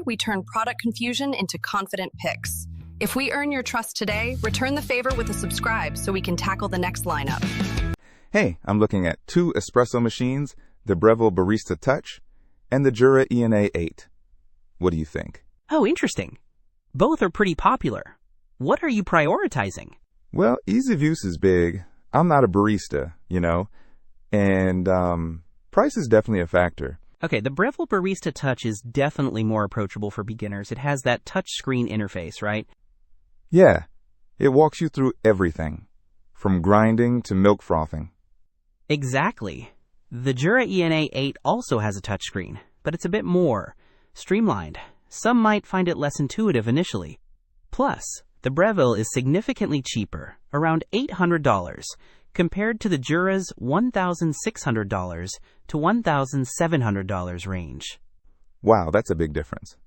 we turn product confusion into confident picks. If we earn your trust today, return the favor with a subscribe so we can tackle the next lineup. Hey, I'm looking at 2 espresso machines, the Breville Barista Touch and the Jura ENA 8. What do you think? Oh, interesting. Both are pretty popular. What are you prioritizing? Well, ease of use is big. I'm not a barista, and price is definitely a factor. Okay, the Breville Barista Touch is definitely more approachable for beginners. It has that touch screen interface, right? Yeah, it walks you through everything, from grinding to milk frothing. Exactly. The Jura ENA 8 also has a touchscreen, but it's a bit more streamlined. Some might find it less intuitive initially. Plus, the Breville is significantly cheaper, around $800, compared to the Jura's $1,600 to $1,700 range. Wow, that's a big difference.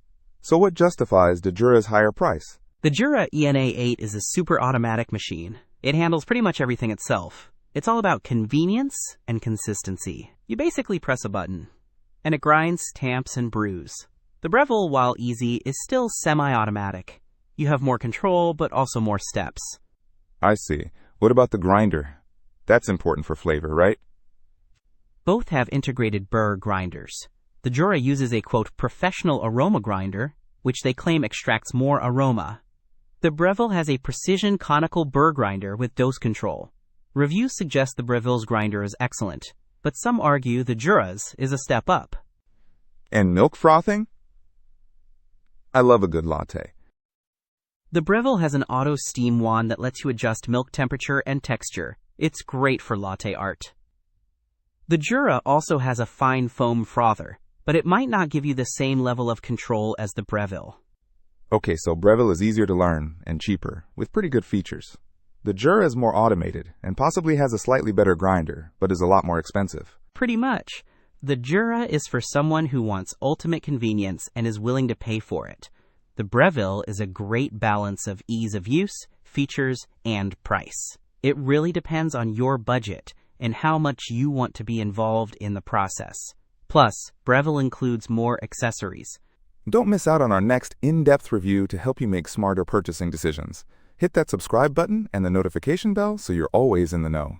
So what justifies the Jura's higher price? The Jura ENA 8 is a super-automatic machine. It handles pretty much everything itself. It's all about convenience and consistency. You basically press a button, and it grinds, tamps, and brews. The Breville, while easy, is still semi-automatic. You have more control, but also more steps. I see. What about the grinder? That's important for flavor, right? Both have integrated burr grinders. The Jura uses a, quote, professional aroma grinder, which they claim extracts more aroma. The Breville has a precision conical burr grinder with dose control. Reviews suggest the Breville's grinder is excellent, but some argue the Jura's is a step up. And milk frothing? I love a good latte. The Breville has an auto steam wand that lets you adjust milk temperature and texture. It's great for latte art. The Jura also has a fine foam frother, but it might not give you the same level of control as the Breville. Okay, so Breville is easier to learn and cheaper, with pretty good features. The Jura is more automated and possibly has a slightly better grinder, but is a lot more expensive. Pretty much. The Jura is for someone who wants ultimate convenience and is willing to pay for it. The Breville is a great balance of ease of use, features, and price. It really depends on your budget and how much you want to be involved in the process. Plus, Breville includes more accessories. Don't miss out on our next in-depth review to help you make smarter purchasing decisions. Hit that subscribe button and the notification bell so you're always in the know.